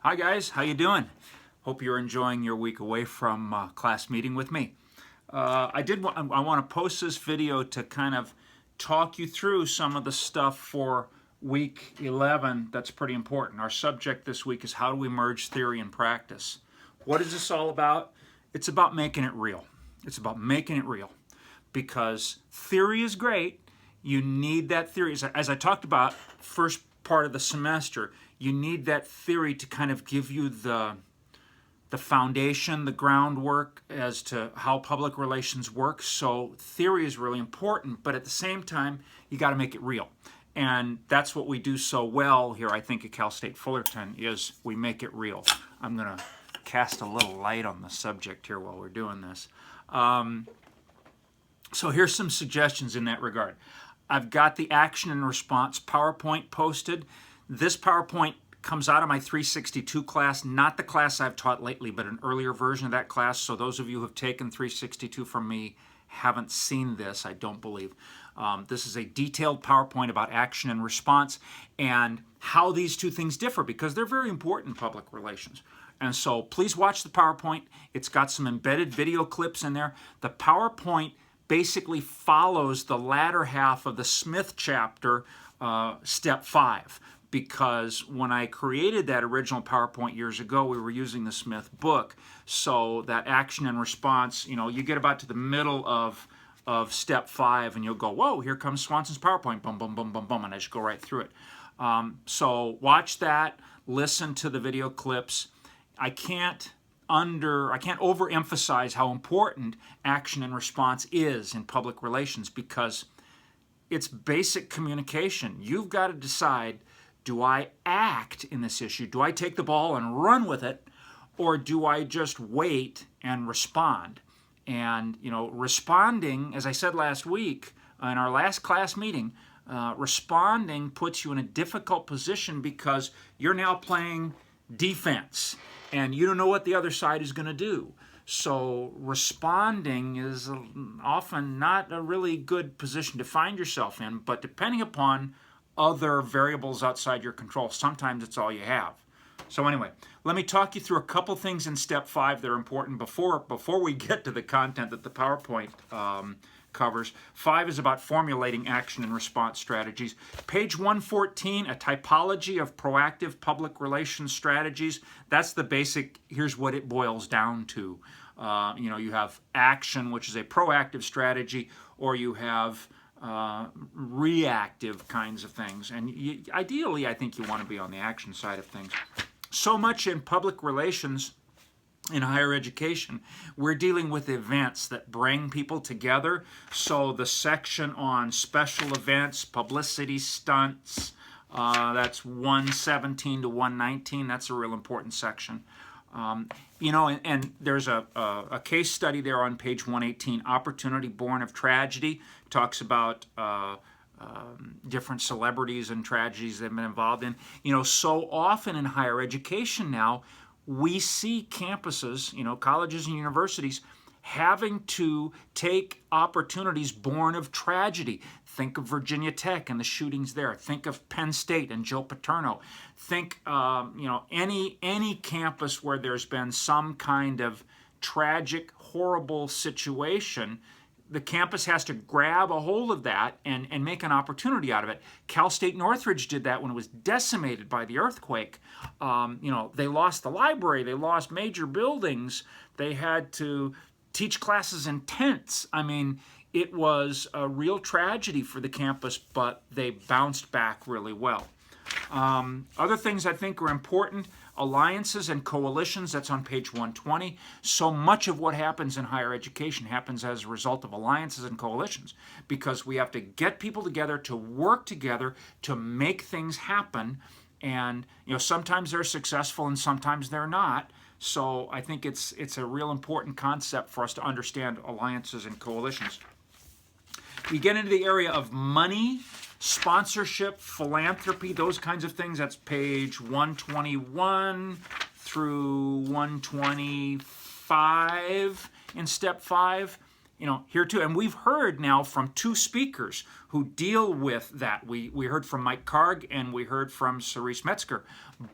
Hi guys, how you doing? Hope you're enjoying your week away from class meeting with me. I want to post this video to kind of talk you through some of the stuff for week 11 that's pretty important. Our subject this week is how do we merge theory and practice. What is this all about? It's about making it real. It's about making it real because theory is great. You need that theory. As I talked about first part of the semester, you need that theory to kind of give you the foundation, the groundwork as to how public relations work. So theory is really important, but at the same time, you got to make it real. And that's what we do so well here, I think, at Cal State Fullerton, is we make it real. I'm going to cast a little light on the subject here while we're doing this. So here's some suggestions in that regard. I've got the action and response PowerPoint posted. This PowerPoint comes out of my 362 class, not the class I've taught lately, but an earlier version of that class. So those of you who have taken 362 from me haven't seen this, I don't believe. This is a detailed PowerPoint about action and response and how these two things differ, because they're very important in public relations. And so please watch the PowerPoint. It's got some embedded video clips in there. The PowerPoint basically follows the latter half of the Smith chapter, step 5. Because when I created that original PowerPoint years ago, we were using the Smith book. So that action and response, you get about to the middle of step 5 and you'll go, whoa, here comes Swanson's PowerPoint, boom, boom, boom, boom, boom, and I just go right through it. So watch that, listen to the video clips. I can't overemphasize how important action and response is in public relations because it's basic communication. You've got to decide, do I act in this issue? Do I take the ball and run with it? Or do I just wait and respond? And, responding, as I said last week in our last class meeting, responding puts you in a difficult position because you're now playing defense and you don't know what the other side is going to do. So responding is often not a really good position to find yourself in, but depending upon other variables outside your control, sometimes it's all you have. So anyway, let me talk you through a couple things in step 5 that are important before we get to the content that the PowerPoint covers. 5 is about formulating action and response strategies. Page 114, a typology of proactive public relations strategies. That's the basic, here's what it boils down to. You have action, which is a proactive strategy, or you have reactive kinds of things. And ideally, I think you want to be on the action side of things. So much in public relations in higher education, we're dealing with events that bring people together. So the section on special events, publicity stunts, that's 117 to 119. That's a real important section. And there's a case study there on page 118, Opportunity Born of Tragedy. Talks about different celebrities and tragedies they've been involved in. So often in higher education now, we see campuses, colleges and universities, having to take opportunities born of tragedy. Think of Virginia Tech and the shootings there. Think of Penn State and Joe Paterno. Think, any campus where there's been some kind of tragic, horrible situation. The campus has to grab a hold of that and make an opportunity out of it. Cal State Northridge did that when it was decimated by the earthquake. They lost the library. They lost major buildings. They had to teach classes in tents. I mean, it was a real tragedy for the campus, but they bounced back really well. Other things I think are important, alliances and coalitions, that's on page 120. So much of what happens in higher education happens as a result of alliances and coalitions because we have to get people together to work together to make things happen. And, sometimes they're successful and sometimes they're not. So I think it's a real important concept for us to understand alliances and coalitions. You get into the area of money, sponsorship, philanthropy, those kinds of things. That's page 121 through 125 in step 5. here too. And we've heard now from two speakers who deal with that. We heard from Mike Karg and we heard from Cerise Metzger,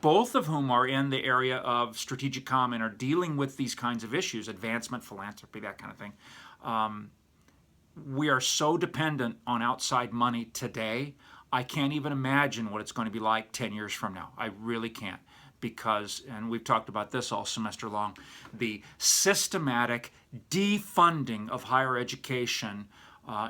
both of whom are in the area of strategic comm and are dealing with these kinds of issues, advancement, philanthropy, that kind of thing. We are so dependent on outside money today. I can't even imagine what it's going to be like 10 years from now. I really can't. Because, and we've talked about this all semester long, the systematic defunding of higher education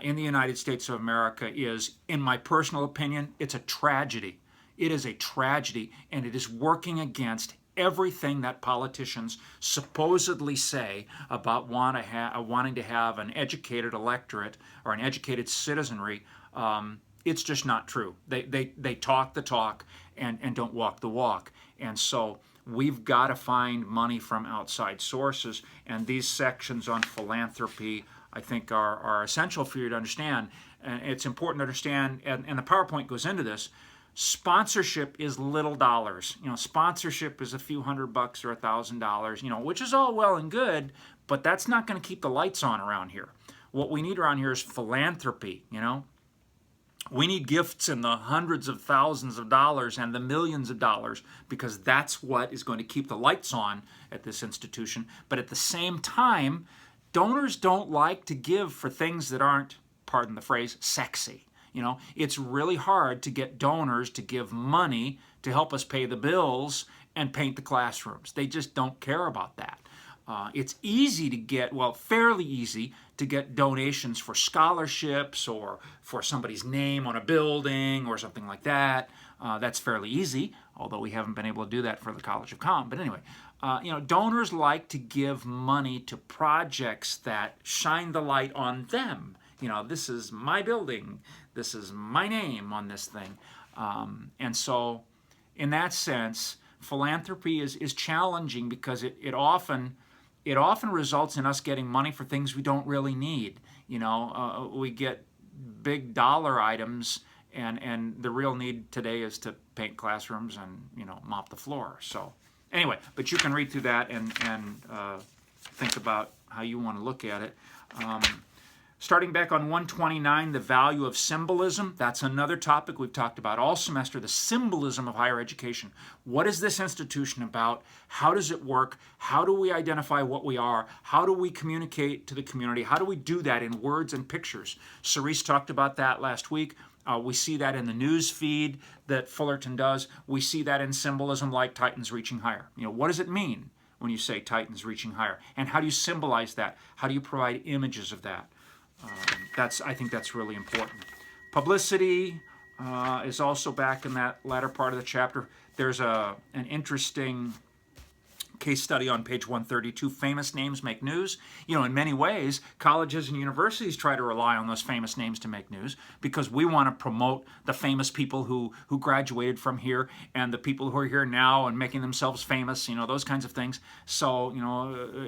in the United States of America is, in my personal opinion, it's a tragedy. It is a tragedy, and it is working against everything that politicians supposedly say about wanting to have an educated electorate or an educated citizenry. It's just not true. They talk the talk and don't walk the walk. And so we've got to find money from outside sources. And these sections on philanthropy, I think, are essential for you to understand. And it's important to understand, and the PowerPoint goes into this, sponsorship is little dollars. Sponsorship is a few $100 or $1,000, which is all well and good, but that's not going to keep the lights on around here. What we need around here is philanthropy, We need gifts in the hundreds of thousands of dollars and the millions of dollars, because that's what is going to keep the lights on at this institution. But at the same time, donors don't like to give for things that aren't, pardon the phrase, sexy. It's really hard to get donors to give money to help us pay the bills and paint the classrooms. They just don't care about that. It's easy to get, fairly easy to get donations for scholarships or for somebody's name on a building or something like that. That's fairly easy, although we haven't been able to do that for the College of Comm. But anyway, donors like to give money to projects that shine the light on them. This is my building. This is my name on this thing. And so, in that sense, philanthropy is challenging because it often results in us getting money for things we don't really need. We get big dollar items, and the real need today is to paint classrooms and mop the floor. So anyway, but you can read through that and think about how you want to look at it. Starting back on 129, the value of symbolism. That's another topic we've talked about all semester, the symbolism of higher education. What is this institution about? How does it work? How do we identify what we are? How do we communicate to the community? How do we do that in words and pictures? Cerise talked about that last week. We see that in the news feed that Fullerton does. We see that in symbolism like Titans Reaching Higher. What does it mean when you say Titans Reaching Higher? And how do you symbolize that? How do you provide images of that? I think that's really important. Publicity is also back in that latter part of the chapter. There's an interesting case study on page 132, famous names make news. In many ways, colleges and universities try to rely on those famous names to make news because we want to promote the famous people who graduated from here and the people who are here now and making themselves famous, those kinds of things. So,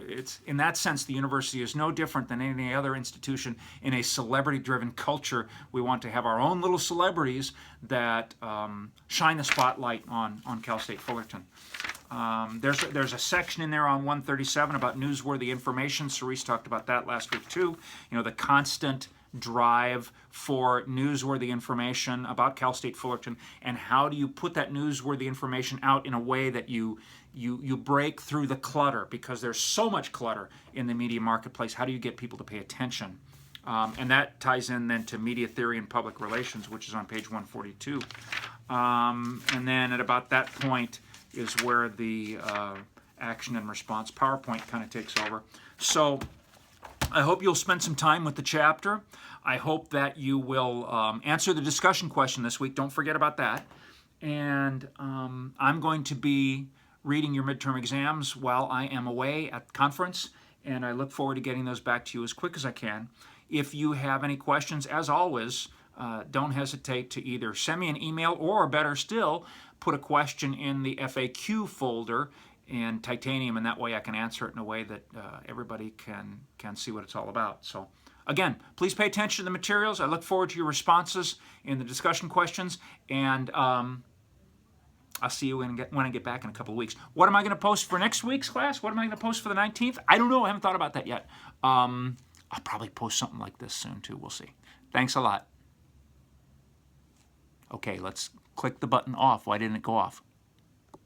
it's in that sense, the university is no different than any other institution in a celebrity-driven culture. We want to have our own little celebrities that shine the spotlight on Cal State Fullerton. There's a section in there on 137 about newsworthy information. Cerise talked about that last week too. The constant drive for newsworthy information about Cal State Fullerton, and how do you put that newsworthy information out in a way that you break through the clutter, because there's so much clutter in the media marketplace. How do you get people to pay attention? And that ties in then to media theory and public relations, which is on page 142. And then at about that point is where the action and response PowerPoint kind of takes over. So I hope you'll spend some time with the chapter. I hope that you will answer the discussion question this week. Don't forget about that. And I'm going to be reading your midterm exams while I am away at conference, and I look forward to getting those back to you as quick as I can. If you have any questions, as always, don't hesitate to either send me an email or, better still, put a question in the FAQ folder in Titanium, and that way I can answer it in a way that everybody can see what it's all about. So again, please pay attention to the materials. I look forward to your responses in the discussion questions, and I'll see you when I get back in a couple of weeks. What am I going to post for next week's class? What am I going to post for the 19th? I don't know. I haven't thought about that yet. I'll probably post something like this soon too. We'll see. Thanks a lot. Okay, let's click the button off. Why didn't it go off?